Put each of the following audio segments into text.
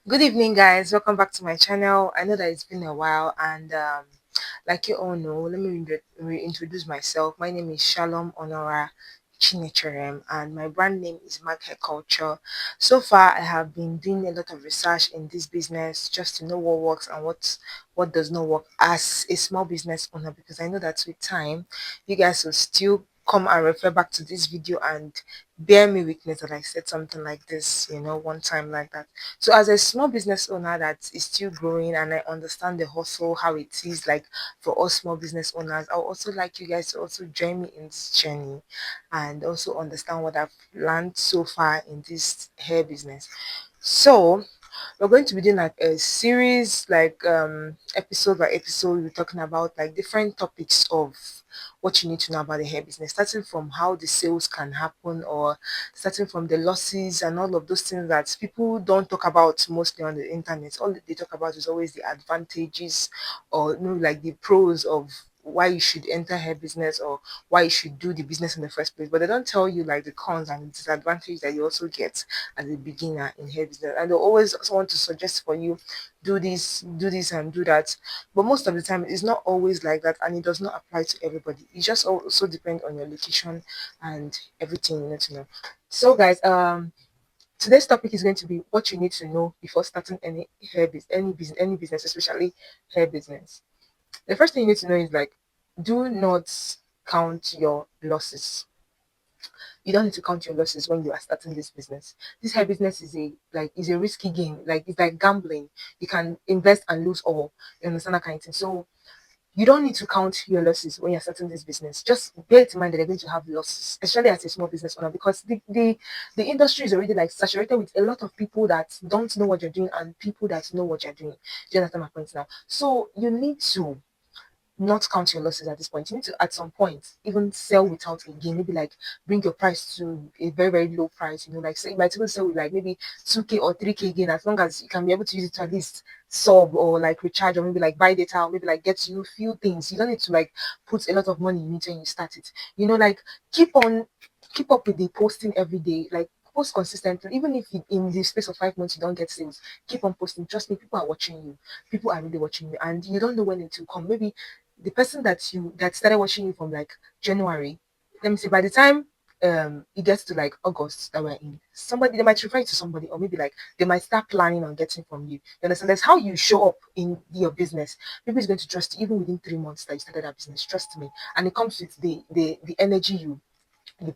Good evening, guys. Welcome back to my channel. I know that it's been a while, and like you all know, let me reintroduce myself. My name is Shalom Honora Chinecherem, and my brand name is Mark Hair Culture. So far, I have been doing a lot of research in this business just to know what works and what does not work as a small business owner. Because I know that with time, you guys will still come and refer back to this video and bear me witness that I said something like this, one time like that. So as a small business owner that is still growing and I understand the hustle, how it is like for us small business owners, I would also like you guys to also join me in this journey and also understand what I've learned so far in this hair business. So we're going to be doing like a series, like episode by episode. We're talking about like different topics of what you need to know about the hair business, starting from how the sales can happen, or starting from the losses and all of those things that people don't talk about mostly on the internet. All they talk about is always the advantages, or like the pros of why you should enter hair business, or why you should do the business in the first place. But they don't tell you like the cons and the disadvantages that you also get as a beginner in hair business. And they always also want to suggest for you, do this and do that. But most of the time it's not always like that, and it does not apply to everybody. It just also depends on your location and everything you need to know. So guys, today's topic is going to be what you need to know before starting any any business, especially hair business. The first thing you need to know is like, do not count your losses. You don't need to count your losses when you are starting this business. This hair business is a risky game. Like it's like gambling. You can invest and lose all. You understand that kind of thing. So you don't need to count your losses when you're starting this business. Just bear it in mind that you're going to have losses, especially as a small business owner, because the industry is already like saturated with a lot of people that don't know what you're doing and people that know what you're doing. Do you understand my point now? So you need to not count your losses at this point. You need to, at some point, even sell without a gain. Maybe like bring your price to a very, very low price. Like say you might even sell with like maybe 2K or 3K gain, as long as you can be able to use it to at least sub or like recharge, or maybe like buy data, or maybe like get you few things. You don't need to like put a lot of money in it when you start it. Like keep up with the posting every day. Like post consistently, even if in the space of 5 months you don't get sales, keep on posting. Trust me, people are watching you. People are really watching you, and you don't know when it will come. Maybe the person that started watching you from like January, let me say, by the time it gets to like August that we're in, somebody, they might refer you to somebody, or maybe like they might start planning on getting from you. You understand? That's how you show up in your business. People is going to trust you even within 3 months that you started that business. Trust me. And it comes with the energy you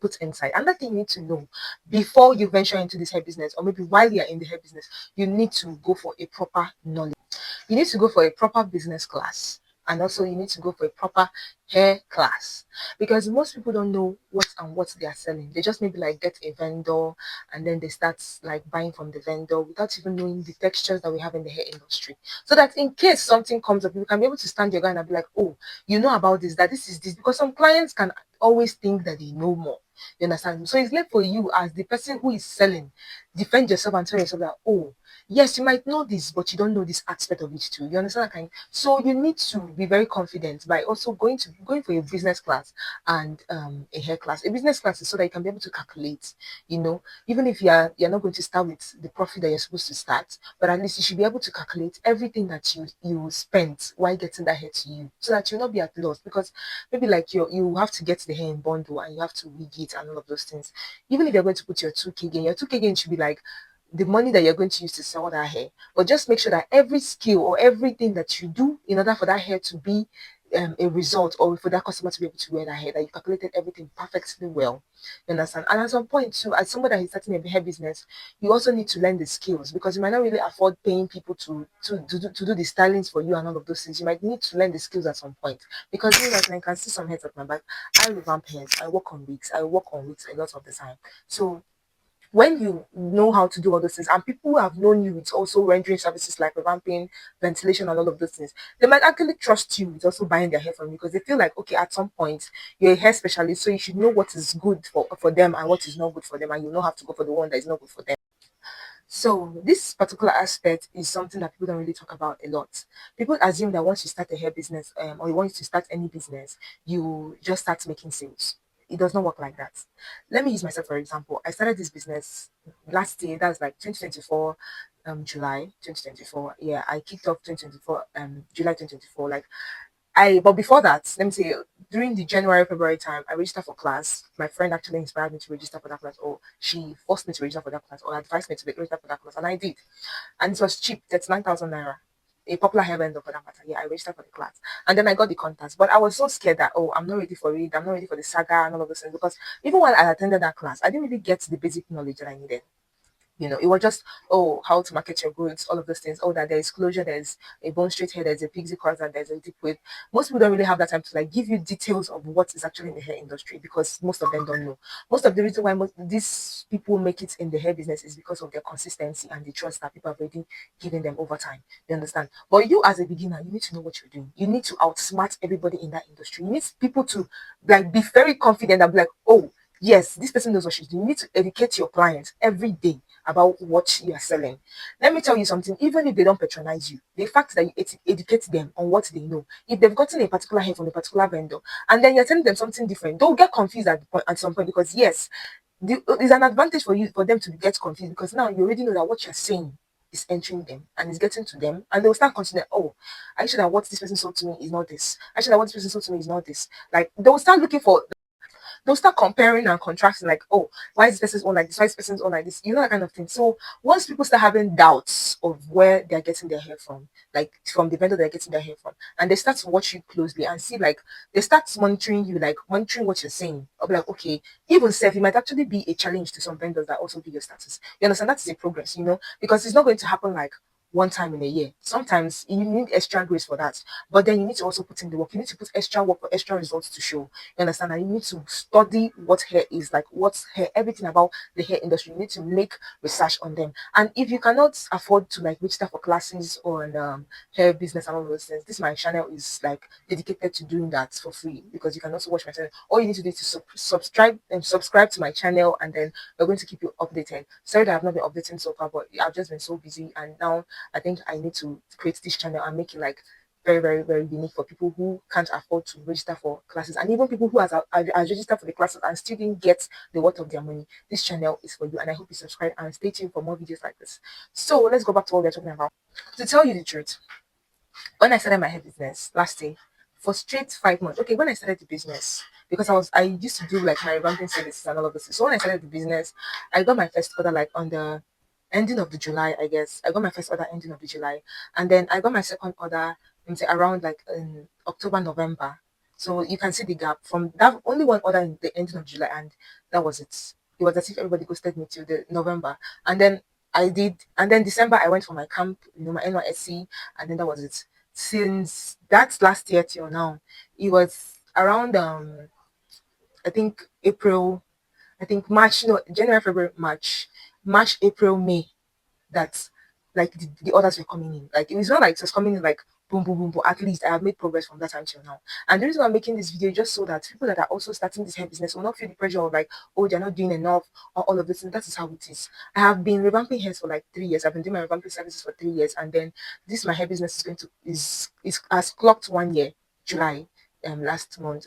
put inside. Another thing you need to know before you venture into this hair business, or maybe while you're in the hair business, you need to go for a proper knowledge. You need to go for a proper business class, and also you need to go for a proper hair class, because most people don't know what they are selling. They just maybe like get a vendor and then they start like buying from the vendor without even knowing the textures that we have in the hair industry, so that in case something comes up, you can be able to stand your ground and be like, oh, you know about this, that this is this, because some clients can always think that they know more. You understand? So it's left for you as the person who is selling, defend yourself and tell yourself that, oh, yes, you might know this, but you don't know this aspect of it too. You understand that kind? So you need to be very confident by also going for a business class and a hair class. A business class is so that you can be able to calculate. Even if you're not going to start with the profit that you're supposed to start, but at least you should be able to calculate everything that you spent while getting that hair to you, so that you'll not be at loss. Because maybe like you have to get the hair in bundle and you have to wig it and all of those things. Even if you're going to put your 2K gain, your 2K gain should be like the money that you're going to use to sell that hair. But just make sure that every skill or everything that you do in order for that hair to be a result, or for that customer to be able to wear that hair, that you calculated everything perfectly well. You understand? And at some point too, as somebody that is starting a hair business, you also need to learn the skills, because you might not really afford paying people to do the stylings for you and all of those things. You might need to learn the skills at some point, because you know, I can see some hairs at my back. I revamp hairs. I work on wigs a lot of the time. So when you know how to do all those things, and people who have known you with also rendering services like revamping, ventilation, and all of those things, they might actually trust you with also buying their hair from you, because they feel like, okay, at some point you're a hair specialist, so you should know what is good for them and what is not good for them, and you know how to go for the one that is not good for them. So this particular aspect is something that people don't really talk about a lot. People assume that once you start a hair business, or once you start any business, you just start making sales. It does not work like that. Let me use myself for example. I started this business last year. That's like 2024. July 2024. Yeah, I kicked off 2024 July 2024. Like but before that, let me say during the January February time, I registered for class. My friend actually inspired me to register for that class, or she forced me to register for that class, or advised me to register for that class, and I did. And it was cheap, that's 9,000 naira. A popular hair vendor for that matter. Yeah, I registered for the class. And then I got the contacts. But I was so scared that, oh, I'm not ready for it. I'm not ready for the saga and all of those things. Because even when I attended that class, I didn't really get the basic knowledge that I needed. It was just, oh, how to market your goods, all of those things. Oh, that there is closure, there's a bone straight hair, there's a pixie cross, and there's a deep wave. Most people don't really have that time to like give you details of what is actually in the hair industry, because most of them don't know. Most of the reason why these people make it in the hair business is because of their consistency and the trust that people have already given them over time. You understand? But you as a beginner, you need to know what you're doing. You need to outsmart everybody in that industry. You need people to like be very confident and be like, oh, yes, this person knows what she's doing. You need to educate your clients every day about what you are selling. Let me tell you something, even if they don't patronize you, the fact that you educate them on what they know, if they've gotten a particular hair from a particular vendor and then you're telling them something different, they'll get confused at some point, because yes, there's an advantage for them to get confused, because now you already know that what you're saying is entering them and is getting to them, and they'll start considering, oh, I should have what this person sold to me is not this. I should have what this person sold to me is not this. Like they'll start comparing and contrasting, like, oh, why is this person's own like this? Why is this person's own like this? That kind of thing. So once people start having doubts of where they're getting their hair from, like from the vendor they're getting their hair from, and they start to watch you closely and see, like, they start monitoring you, like monitoring what you're saying. I'll be like, okay, even self, it might actually be a challenge to some vendors that also give your status. You understand? That's a progress, because it's not going to happen like one time in a year. Sometimes you need extra grace for that, but then you need to also put in the work. You need to put extra work for extra results to show. You understand? And you need to study what hair is, like what's hair, everything about the hair industry. You need to make research on them. And if you cannot afford to like register for classes on hair business and all those things, this my channel is like dedicated to doing that for free, because you can also watch my channel. All you need to do is to subscribe to my channel, and then we're going to keep you updated. Sorry that I've not been updating so far, but I've just been so busy, and now I think I need to create this channel and make it like very, very, very unique for people who can't afford to register for classes, and even people who are registered for the classes and still didn't get the worth of their money. This channel is for you, and I hope you subscribe and stay tuned for more videos like this. So let's go back to what we're talking about. To tell you the truth, when I started my hair business last year, for straight 5 months. Okay, when I started the business, because I used to do like my revamping services and all of this. So when I started the business, I got my first order like on the ending of the July, I guess. I got my first order ending of the July, and then I got my second order around like in October, November. So you can see the gap from that only one order in the ending of July, and that was it. It was as if everybody ghosted me till the November, and then and then December I went for my camp, my NYSC, and then that was it. Since that's last year till now, it was around I think April, I think March, no, January, February, March, April, May, that like the orders were coming in. Like it was not like it was coming in like boom, boom, boom, but at least I have made progress from that time till now. And the reason why I'm making this video is just so that people that are also starting this hair business will not feel the pressure of like, oh, they're not doing enough or all of this. And that is how it is. I have been revamping hairs for like 3 years. I've been doing my revamping services for 3 years, and then this my hair business is going to is has clocked 1 year, July, last month.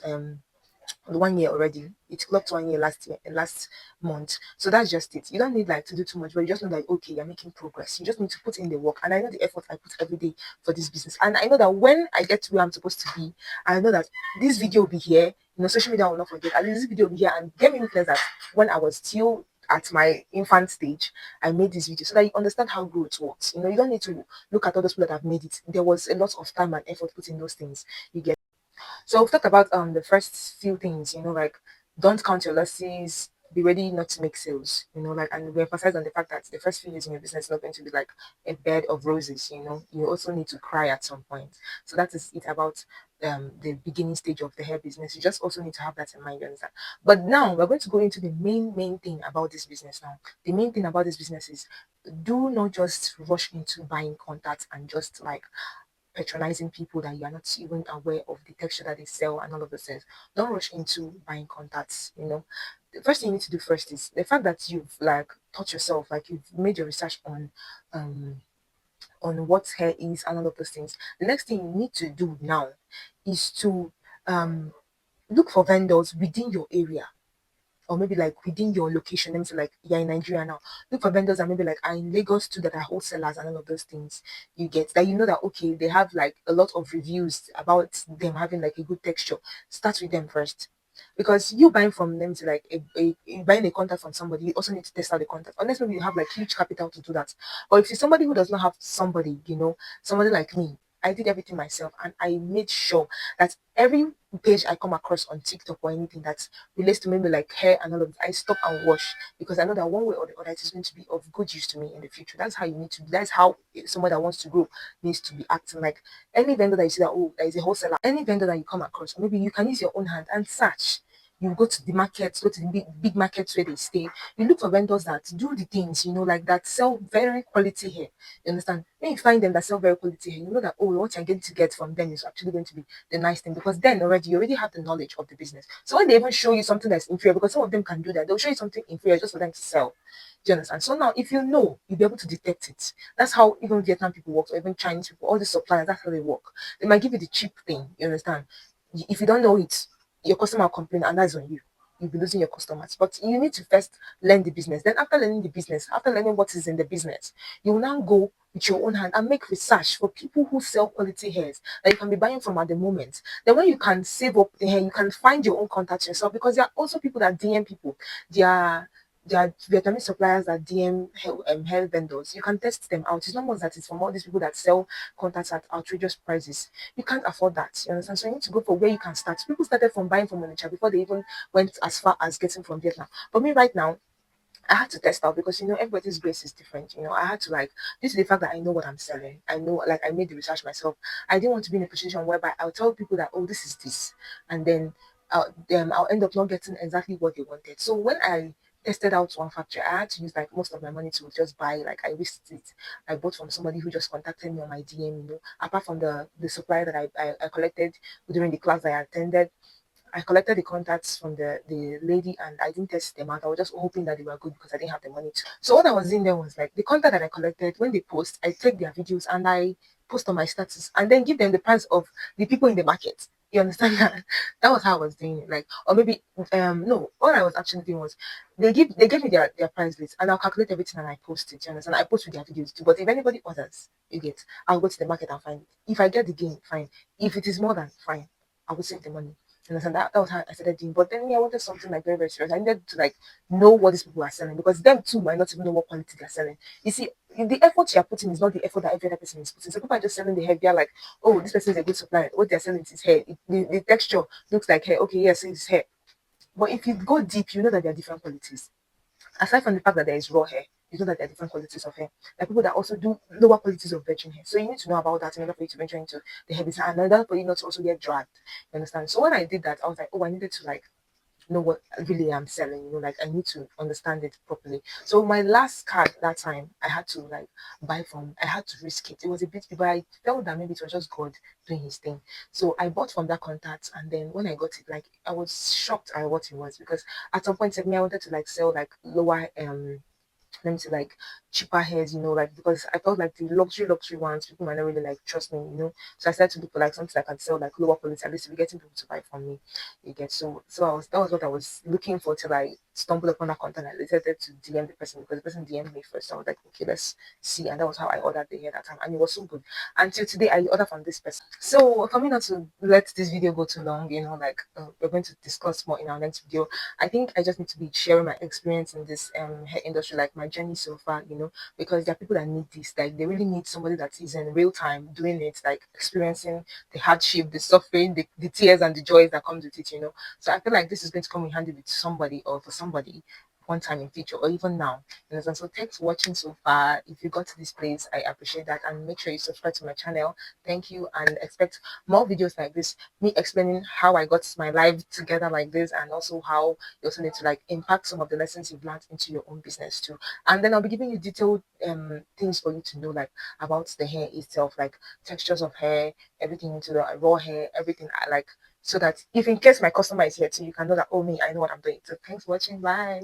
1 year already. It clocked 1 year last month. So that's just it. You don't need like to do too much, but you just know like, okay, you're making progress. You just need to put in the work. And I know the effort I put every day for this business. And I know that when I get to where I'm supposed to be, I know that this video will be here. Social media will not forget. At least this video will be here, and get me witness that when I was still at my infant stage, I made this video so that you understand how growth works. You don't need to look at other people that have made it. There was a lot of time and effort put in those things. You get. So we've talked about the first few things, like don't count your losses, be ready not to make sales, like, and we emphasize on the fact that the first few years in your business is not going to be like a bed of roses, you also need to cry at some point. So that is it about the beginning stage of the hair business. You just also need to have that in mind, you understand? But now we're going to go into the main thing about this business now. The main thing about this business is do not just rush into buying contacts and just like patronizing people that you are not even aware of the texture that they sell and all of those things. Don't rush into buying contacts. The first thing you need to do first is the fact that you've like taught yourself, like you've made your research um on what hair is and all of those things. The next thing you need to do now is to um look for vendors within your area or maybe like within your location. Let me say like you're in Nigeria now. Look for vendors that maybe like are in Lagos too, that are wholesalers and all of those things. You get that, you know that okay, they have like a lot of reviews about them having like a good texture. Start with them first. Because you buying from them to like buying a contact from somebody, you also need to test out the contact. Unless maybe you have like huge capital to do that. But if you're somebody who does not have somebody, somebody like me, I did everything myself and I made sure that every page I come across on TikTok or anything that relates to maybe like hair and all of it, I stop and watch, because I know that one way or the other it is going to be of good use to me in the future. That's how you need to. That's how someone that wants to grow needs to be acting. Like any vendor that you see that, oh, there is a wholesaler, any vendor that you come across, or maybe you can use your own hand and search. You go to the markets, go to the big markets where they stay. You look for vendors that do the things, like that sell very quality hair. You understand? When you find them that sell very quality hair, you know that, oh, what you're going to get from them is actually going to be the nice thing, because then already you already have the knowledge of the business. So when they even show you something that's inferior, because some of them can do that, they'll show you something inferior just for them to sell. Do you understand? So now, if you know, you'll be able to detect it. That's how even Vietnam people work, or even Chinese people, all the suppliers, that's how they work. They might give you the cheap thing, you understand? If you don't know it, your customer will complain, and that's on you. You'll be losing your customers. But you need to first learn the business. Then, after learning the business, after learning what is in the business, you will now go with your own hand and make research for people who sell quality hairs that you can be buying from at the moment. Then, when you can save up the hair, you can find your own contacts yourself, because there are also people that DM people. They are Vietnamese suppliers that DM hair vendors. You can test them out. It's not more that it's from all these people that sell contacts at outrageous prices. You can't afford that. You understand? So you need to go for where you can start. People started from buying from Onitsha before they even went as far as getting from Vietnam. But me right now, I had to test out, because everybody's grace is different. I had to like, due to the fact that I know what I'm selling. I know, like, I made the research myself. I didn't want to be in a position whereby I'll tell people that, oh, this is this, and then I'll end up not getting exactly what they wanted. So when I tested out one factory, I had to use like most of my money to just buy, like, I risked it. I bought from somebody who just contacted me on my DM. Apart from the supplier that I collected during the class that I attended. I collected the contacts from the lady, and I didn't test them out. I was just hoping that they were good, because I didn't have the money to. So what I was doing there was like, the contact that I collected, when they post, I take their videos and I post on my status, and then give them the price of the people in the market. You understand that? That was how I was doing it. Like, or maybe no, what I was actually doing was they gave me their price list, and I'll calculate everything and I post it. You understand? I post with their videos too. But if anybody orders, you get, I'll go to the market and find it. If I get the gain, fine. If it is more than, fine, I will save the money. You understand? That was how I started doing. But then, I wanted something like very, very serious. I needed to like know what these people are selling, because them too might not even know what quality they're selling. You see, the effort you're putting is not the effort that every other person is putting. So people are just selling the hair. They're like, oh, this person is a good supplier. What they're selling is his hair. The texture looks like hair. Okay, yes, it's hair. But if you go deep, you know that there are different qualities. Aside from the fact that there is raw hair, you know that there are different qualities of hair. There are people that also do lower qualities of virgin hair. So you need to know about that in order for you to venture into the hair business, and in order for you not to also get dragged. You understand? So when I did that, I was like, oh, I needed to like know what really I'm selling, like I need to understand it properly. So my last card that time, I had to like buy from, I had to risk it. It was a bit, but I felt that maybe it was just God doing his thing. So I bought from that contact, and then when I got it, like I was shocked at what it was, because at some point, like me, I wanted to like sell like lower let me say like cheaper hairs, like, because I felt like the luxury ones, people might not really like trust me. So I started to look for like something I can sell like lower quality, at least to be getting people to buy from me. You get, so that was what I was looking for till I stumbled upon that content. I decided to DM the person, because the person DM'd me first. So I was like, okay, let's see. And that was how I ordered the hair that time. And it was so good. Until today I order from this person. So for me not to let this video go too long, like we're going to discuss more in our next video. I think I just need to be sharing my experience in this hair industry, like my journey so far, because there are people that need this. Like they really need somebody that is in real time doing it, like experiencing the hardship, the suffering, the tears and the joys that comes with it. So I feel like this is going to come in handy with somebody, or for somebody one time in future, or even now. And so thanks for watching so far. If you got to this place, I appreciate that, and make sure you subscribe to my channel. Thank you, and expect more videos like this, me explaining how I got my life together like this, and also how you also need to like impact some of the lessons you've learned into your own business too. And then I'll be giving you detailed things for you to know, like about the hair itself, like textures of hair, everything into the raw hair, everything I like, so that if in case my customer is here too, you can know that, oh, me, I know what I'm doing. So thanks for watching. Bye.